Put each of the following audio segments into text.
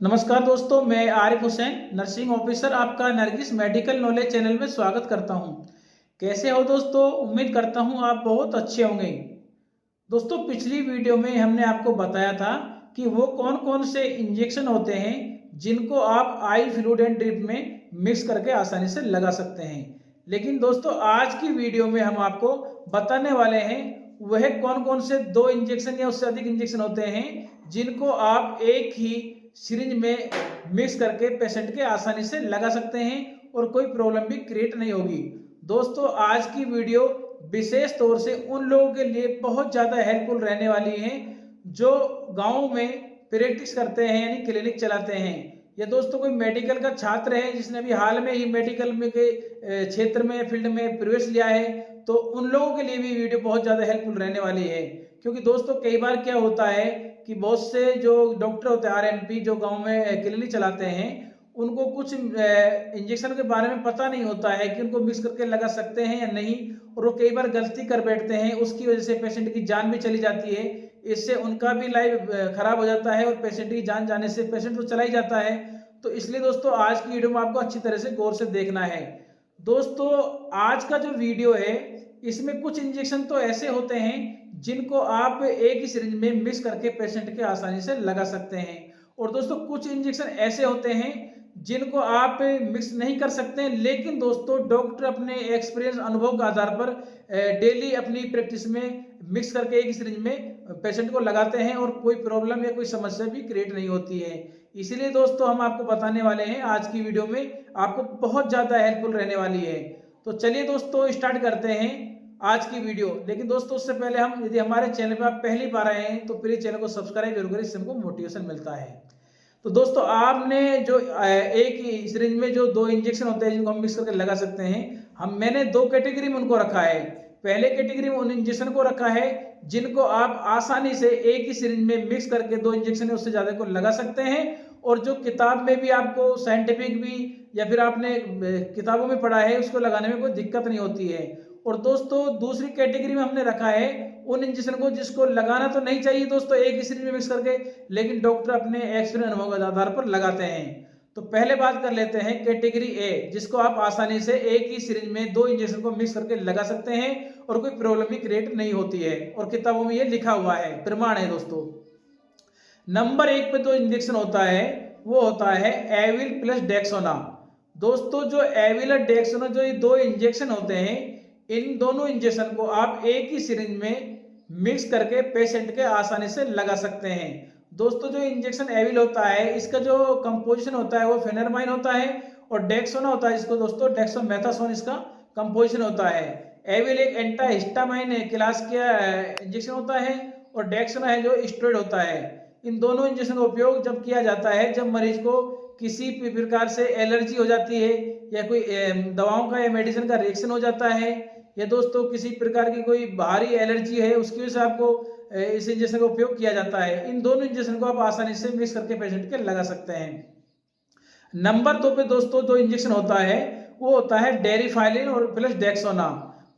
नमस्कार दोस्तों, मैं आरिफ हुसैन नर्सिंग ऑफिसर आपका नरगिस मेडिकल नॉलेज चैनल में स्वागत करता हूं। कैसे हो दोस्तों? उम्मीद करता हूं आप बहुत अच्छे होंगे। दोस्तों, पिछली वीडियो में हमने आपको बताया था कि वो कौन कौन से इंजेक्शन होते हैं जिनको आप आई फ्लूइड एंड ड्रिप में मिक्स करके आसानी से लगा सकते हैं। लेकिन दोस्तों, आज की वीडियो में हम आपको बताने वाले हैं वह कौन कौन से 2 इंजेक्शन या उससे अधिक इंजेक्शन होते हैं जिनको आप एक ही सिरिंज में मिक्स करके पेशेंट के आसानी से लगा सकते हैं और कोई प्रॉब्लम भी क्रिएट नहीं होगी। दोस्तों, आज की वीडियो विशेष तौर से उन लोगों के लिए बहुत ज़्यादा हेल्पफुल रहने वाली है जो गाँव में प्रैक्टिस करते हैं यानी क्लिनिक चलाते हैं, या दोस्तों कोई मेडिकल का छात्र है जिसने अभी हाल में ही मेडिकल में के क्षेत्र में फील्ड में प्रवेश लिया है, तो उन लोगों के लिए भी वीडियो बहुत ज़्यादा हेल्पफुल रहने वाली है। क्योंकि दोस्तों, कई बार क्या होता है कि बहुत से जो डॉक्टर होते हैं आरएनपी जो गांव में क्लिनिक चलाते हैं, उनको कुछ इंजेक्शन के बारे में पता नहीं होता है कि उनको मिक्स करके लगा सकते हैं या नहीं, और वो कई बार गलती कर बैठते हैं। उसकी वजह से पेशेंट की जान भी चली जाती है। इससे उनका भी लाइफ खराब हो जाता है और पेशेंट की जान जाने से पेशेंट तो चला ही जाता है। तो इसलिए दोस्तों, आज की वीडियो में आपको अच्छी तरह से गौर से देखना है। दोस्तों, आज का जो वीडियो है इसमें कुछ इंजेक्शन तो ऐसे होते हैं जिनको आप एक ही सिरिंज में मिक्स करके पेशेंट के आसानी से लगा सकते हैं, और दोस्तों कुछ इंजेक्शन ऐसे होते हैं जिनको आप मिक्स नहीं कर सकते हैं। लेकिन दोस्तों, डॉक्टर अपने एक्सपीरियंस अनुभव के आधार पर डेली अपनी प्रैक्टिस में मिक्स करके एक ही सिरिंज में पेशेंट को लगाते हैं और कोई प्रॉब्लम या कोई समस्या भी क्रिएट नहीं होती है। इसीलिए दोस्तों, हम आपको बताने वाले हैं आज की वीडियो में, आपको बहुत ज़्यादा हेल्पफुल रहने वाली है। तो चलिए दोस्तों, स्टार्ट करते हैं आज की वीडियो। लेकिन दोस्तों, उससे पहले हम यदि हमारे चैनल पर आप पहली बार आए हैं तो प्लीज चैनल को सब्सक्राइब जरूर करें, इससे हमको मोटिवेशन मिलता है। तो दोस्तों, आपने जो एक ही सिरिंज में जो 2 इंजेक्शन होते हैं जिनको हम मिक्स करके लगा सकते हैं, मैंने 2 कैटेगरी में उनको रखा है। पहले कैटेगरी में उन इंजेक्शन को रखा है जिनको आप आसानी से एक ही सिरिंज में मिक्स करके 2 इंजेक्शन या उससे ज्यादा को लगा सकते हैं, और जो किताब में भी आपको साइंटिफिक भी या फिर आपने किताबों में पढ़ा है उसको लगाने में कोई दिक्कत नहीं होती है। और दोस्तों, दूसरी कैटेगरी में हमने रखा है उन इंजेक्शन को जिसको लगाना तो नहीं चाहिए दोस्तों एक ही सिरिंज में मिक्स करके, लेकिन डॉक्टर अपने एक्सपीरियंस अनुभव के आधार पर लगाते हैं। तो पहले बात कर लेते हैं कैटेगरी ए, जिसको आप आसानी से एक ही सिरिंज में 2 इंजेक्शन को मिक्स करके लगा सकते हैं और कोई प्रॉब्लम भी क्रिएट नहीं होती है, और किताबों में ये लिखा हुआ है, प्रमाण है दोस्तों। नंबर 1 पे 2 इंजेक्शन होता है, वो होता है एविल प्लस डेक्सोना। दोस्तों, जो एविल और डेक्सोना जो ये 2 इंजेक्शन होते हैं, इन दोनों इंजेक्शन को आप एक ही सिरिंज में मिक्स करके पेशेंट के आसानी से लगा सकते हैं। दोस्तों, जो इंजेक्शन एविल होता है इसका जो कंपोजिशन होता है वो फेनरमाइन होता है, और डेक्सोना होता है इसको दोस्तों डेक्सोमेथासोन इसका कंपोजिशन होता है। एविल एक एंटाहिस्टामाइन क्लास का इंजेक्शन होता है, और डेक्सोना है जो स्टेरॉइड होता है। इन दोनों इंजेक्शन का उपयोग जब किया जाता है जब मरीज को किसी भी प्रकार से एलर्जी हो जाती है, या कोई दवाओं का या मेडिसिन का रिएक्शन हो जाता है, या दोस्तों किसी प्रकार की कोई बाहरी एलर्जी है, उसकी वजह से आपको इस इंजेक्शन का उपयोग किया जाता है। इन दोनों इंजेक्शन को आप आसानी से मिक्स करके पेशेंट के लगा सकते हैं। नंबर 2 पे दोस्तों जो इंजेक्शन होता है वो होता है डेरिफाइलिन और प्लस डेक्सोना।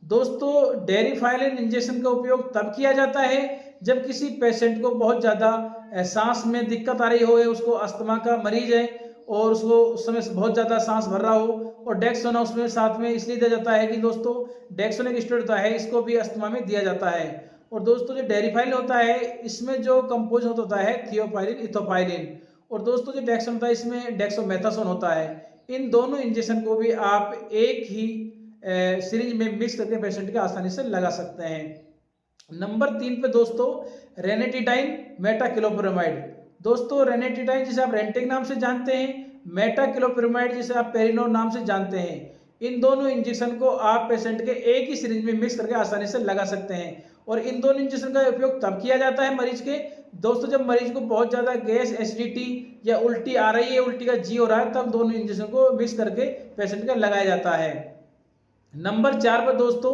दोस्तों, डेरिफाइलिन इंजेक्शन का उपयोग तब किया जाता है जब किसी पेशेंट को बहुत ज्यादा सांस में दिक्कत आ रही हो, या उसको अस्थमा का मरीज है और उसको उस समय बहुत ज्यादा सांस भर रहा हो, और डेक्सोना उसमें साथ में इसलिए दिया जाता है कि दोस्तों डेक्सोना एक स्टेरॉइड होता है, इसको भी अस्थमा में दिया जाता है। और दोस्तों, जो डेरिफाइलिन होता है इसमें जो कंपोज होता है थियोपाइलिन इथोपाइलिन, और दोस्तों जो डेक्सोन होता है इसमें डेक्सोमेथासोन होता है। इन दोनों इंजेक्शन को भी आप एक ही सिरिंज में मिक्स करके पेशेंट के आसानी से लगा सकते हैं। नंबर 3 पे दोस्तों रेनेटिडाइन मेटाक्लोप्रोमाइड। दोस्तों, रेनेटिडाइन जिसे आप रेंटिक नाम से जानते हैं, मेटाक्लोप्रोमाइड जिसे आप पेरिनोर नाम से जानते हैं, इन दोनों इंजेक्शन को आप पेशेंट के एक ही सिरिंज में मिक्स करके आसानी से लगा सकते हैं। और इन दोनों इंजेक्शन का उपयोग तब किया जाता है मरीज के दोस्तों जब मरीज को बहुत ज्यादा गैस एसिडिटी या उल्टी आ रही है, उल्टी का जी हो रहा है, तब दोनों इंजेक्शन को मिक्स करके पेशेंट का लगाया जाता है। नंबर 4 पर दोस्तों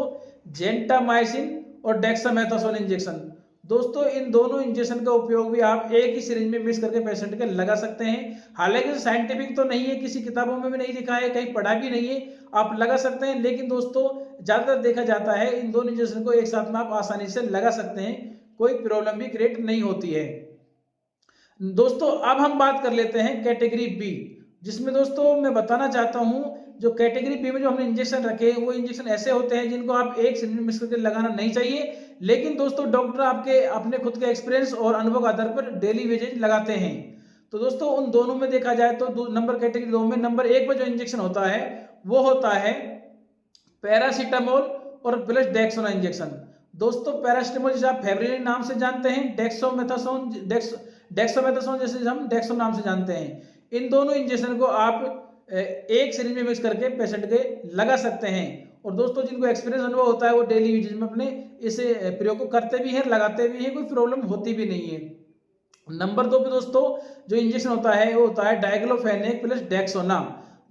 जेंटामाइसिन और डेक्सामेथासोन इंजेक्शन। दोस्तों, इन दोनों इंजेक्शन का उपयोग भी आप एक ही सिरिंज में मिक्स करके पेशेंट के लगा सकते हैं। हालांकि साइंटिफिक तो नहीं है, किसी किताबों में भी नहीं लिखा है, कहीं पढ़ा भी नहीं है, आप लगा सकते हैं। लेकिन दोस्तों, ज्यादातर देखा जाता है इन दोनों इंजेक्शन को एक साथ में आप आसानी से लगा सकते हैं, कोई प्रॉब्लम भी क्रिएट नहीं होती है। दोस्तों अब हम बात कर लेते हैं कैटेगरी बी, जिसमें दोस्तों मैं बताना चाहता हूं जो कैटेगरी बी में जो हमने इंजेक्शन रखे हैं वो इंजेक्शन ऐसे होते हैं जिनको आप एक सिरिंज में मिक्स करके लगाना नहीं चाहिए, लेकिन दोस्तों डॉक्टर आपके अपने खुद के एक्सपीरियंस और अनुभव के आधार पर डेली वेजेज लगाते हैं। तो दोस्तों उन दोनों में देखा जाए तो नंबर कैटेगरी 2 में नंबर 1 पर जो इंजेक्शन होता है वो होता है पैरासीटामोल और प्लस डेक्सोना इंजेक्शन। दोस्तों पैरासीटामोल जिसे आप फेब्रिलिन नाम से जानते हैं, डेक्सोमेथासोन जैसे हम डेक्सो नाम से जानते हैं, इन दोनों इंजेक्शन को आप एक सिरिंज में मिक्स करके पेशेंट के लगा सकते हैं। और दोस्तों जिनको एक्सपीरियंस अनुभव होता है वो डेली यूजेज में अपने इसे प्रयोग को करते भी हैं, लगाते भी हैं, कोई प्रॉब्लम होती भी नहीं है। नंबर 2 पे दोस्तों जो इंजेक्शन होता है वो होता है डाइक्लोफेनेक प्लस डेक्सोना।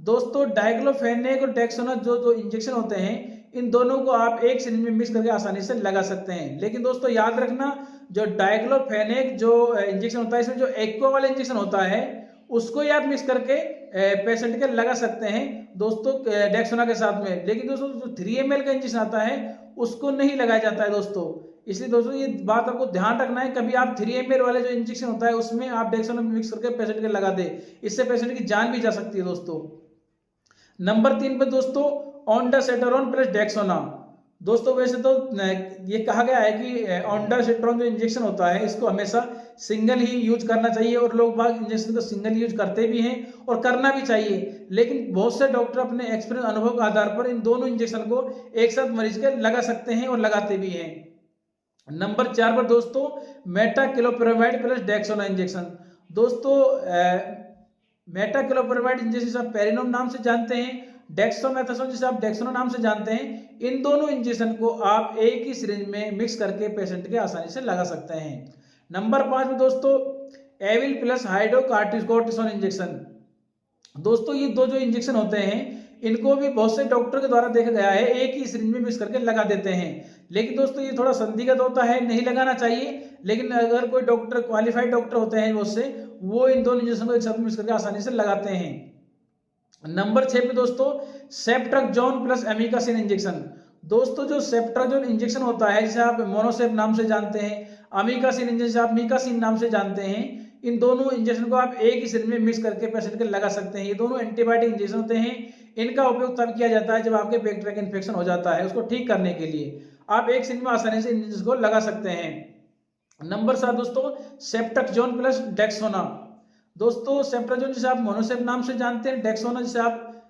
दोस्तों डाइक्लोफेनेक और डेक्सोना जो इंजेक्शन होते हैं इन दोनों को आप एक सिरिंज में मिक्स करके आसानी से लगा सकते हैं, लेकिन दोस्तों याद रखना जो डाइक्लोफेनेक जो इंजेक्शन होता है इसमें जो एक्वा वाला इंजेक्शन होता है उसको ही आप मिक्स करके पेशेंट के लगा सकते हैं दोस्तों डेक्सोना के साथ में, लेकिन दोस्तों जो 3 ml का इंजेक्शन आता है उसको नहीं लगाया जाता है दोस्तों। इसलिए दोस्तों ये बात आपको ध्यान रखना है, कभी आप 3 ml वाले जो इंजेक्शन होता है उसमें आप डेक्सोना मिक्स करके पेशेंट के लगा दे, इससे पेशेंट की जान भी जा सकती है दोस्तों। नंबर 3 पे दोस्तों ऑन्डासेट्रोन प्लस डेक्सोना। दोस्तों वैसे तो ये कहा गया है कि ऑन्डासेट्रोन जो इंजेक्शन होता है इसको हमेशा सिंगल ही यूज करना चाहिए और लोग बाग इंजेक्शन को सिंगल यूज करते भी हैं और करना भी चाहिए, लेकिन बहुत से डॉक्टर अपने एक्सपीरियंस अनुभव के आधार पर इन दोनों इंजेक्शन को एक साथ मरीज के लगा सकते हैं और लगाते भी हैं। नंबर 4 पर दोस्तों मेटाक्लोप्रामाइड प्लस डेक्सोना इंजेक्शन। दोस्तों मेटाक्लोप्रामाइड इंजेक्शन आप पेरिनोम नाम से जानते हैं, डेक्सोमेथासोन जिसे आप डेक्सोना नाम से जानते हैं, इन दोनों इंजेक्शन को आप एक ही सिरिंज में मिक्स करके पेशेंट के आसानी से लगा सकते हैं। नंबर 5 में दोस्तों एविल प्लस हाइड्रोकॉर्टिसोन इंजेक्शन। दोस्तों ये दो जो इंजेक्शन होते हैं इनको भी बहुत से डॉक्टर के द्वारा देखा गया है एक ही सिरिंज में मिक्स करके लगा देते हैं, लेकिन दोस्तों ये थोड़ा संदिग्ध होता है, नहीं लगाना चाहिए, लेकिन अगर कोई डॉक्टर क्वालिफाइड डॉक्टर होते हैं बहुत से वो इन दोनों इंजेक्शन को एक साथ मिक्स करके आसानी से लगाते हैं। नंबर 6 पे दोस्तों सेप्ट्राक्सोन प्लस एमिकासिन इंजेक्शन। दोस्तों जो सेप्ट्राक्सोन इंजेक्शन होता है जिसे आप मोनोसेप नाम से जानते हैं, अमीकासिन इंजेक्शन आप मीकासिन नाम से जानते हैं, इन दोनों इंजेक्शन को आप एक ही सिरिंज में मिक्स करके पेशेंट के लगा सकते हैं। ये दोनों एंटीबायोटिक इंजेक्शन होते हैं, इनका उपयोग तब किया जाता है जब आपके बैक्टीरिया इन्फेक्शन हो जाता है, उसको ठीक करने के लिए आप एक सिरिंज में आसानी से इंजेक्शन को लगा सकते हैं। नंबर 7 दोस्तों सेप्ट्राक्सोन प्लस डेक्सोना। दोस्तों सेप्ट्राक्सोन जिसे आप मोनोसेप नाम से जानते हैं, डेक्सोना जिसे आप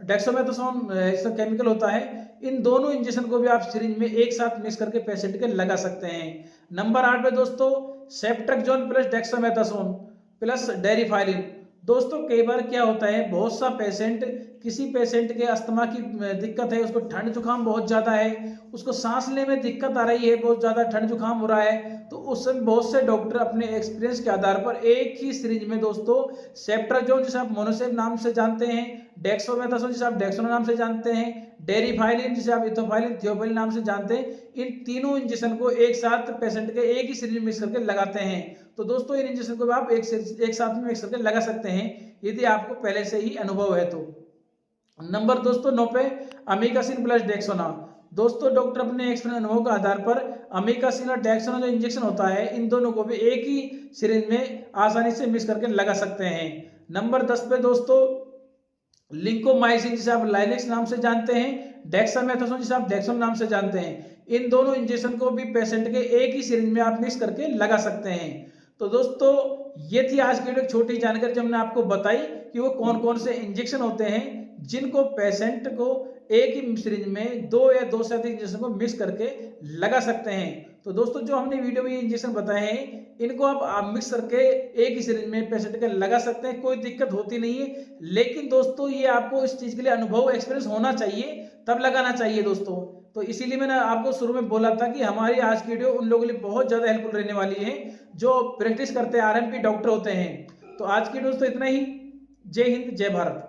डेक्सोमेथासोन इसका केमिकल होता है, इन दोनों इंजेक्शन को भी आप सिरिंज में एक साथ मिक्स करके पेशेंट के लगा सकते हैं। नंबर 8 पे दोस्तों सेप्ट्राक्सोन प्लस डेक्सोमेथासोन प्लस डेरिफाइलिन। दोस्तों कई बार क्या होता है बहुत सा पेशेंट, किसी पेशेंट के अस्थमा की दिक्कत है, उसको ठंड जुकाम बहुत ज़्यादा है, उसको सांस लेने में दिक्कत आ रही है, बहुत ज़्यादा ठंड जुकाम हो रहा है, तो उस समय बहुत से डॉक्टर अपने एक्सपीरियंस के आधार पर एक ही सिरिंज में दोस्तों सेप्ट्राक्सोन जिसे आप मोनोसेप नाम से जानते हैं, डेक्सोमेथासोन जिसे आप डेक्सोना नाम से जानते हैं, डेरिफाइलिन जिसे आप इथोफाइलिन थियोफाइलिन नाम से जानते हैं, इन तीनों इंजेक्शन को एक साथ पेशेंट के एक ही सिरिंज में मिक्स करके लगाते हैं। तो दोस्तों इन इंजेक्शन को आप एक साथ में मिक्स करके लगा सकते हैं यदि आपको पहले से ही अनुभव है तो। नंबर दोस्तों 9 पे अमीकासिन प्लस डेक्सोना। दोस्तों डॉक्टर अपने एक्सपीरियंस अनुभव के आधार पर अमीकासिन और डेक्सोना जो इंजेक्शन होता है इन दोनों को भी एक ही सिरिंज में आसानी से मिक्स करके लगा सकते हैं। नंबर 10 पे दोस्तों लिंकोमाइसिन जिसे आप लाइनेक्स नाम से जानते हैं, डेक्सामेथासोन जिसे आप डेक्सोन नाम से जानते हैं, इन दोनों इंजेक्शन को भी पेशेंट के एक ही सिरिंज में आप मिक्स करके लगा सकते हैं। तो दोस्तों ये थी आज की एक छोटी जानकारी जो हमने आपको बताई कि वो कौन कौन से इंजेक्शन होते हैं जिनको पेशेंट को एक ही सिरिंज में 2 या 2 से अधिक इंजेक्शन को मिक्स करके लगा सकते हैं। तो दोस्तों जो हमने वीडियो में ये इंजेक्शन बताए हैं इनको आप मिक्स करके एक ही सिरिंज में पेशेंट के लगा सकते हैं, कोई दिक्कत होती नहीं है, लेकिन दोस्तों ये आपको इस चीज के लिए अनुभव एक्सपीरियंस होना चाहिए तब लगाना चाहिए दोस्तों। तो इसीलिए मैंने आपको शुरू में बोला था कि हमारी आज की वीडियो उन लोगों के लिए बहुत ज्यादा हेल्पफुल रहने वाली है जो प्रैक्टिस करते हैं, आरएमपी डॉक्टर होते हैं। तो आज की दोस्तों इतना ही। जय हिंद जय भारत।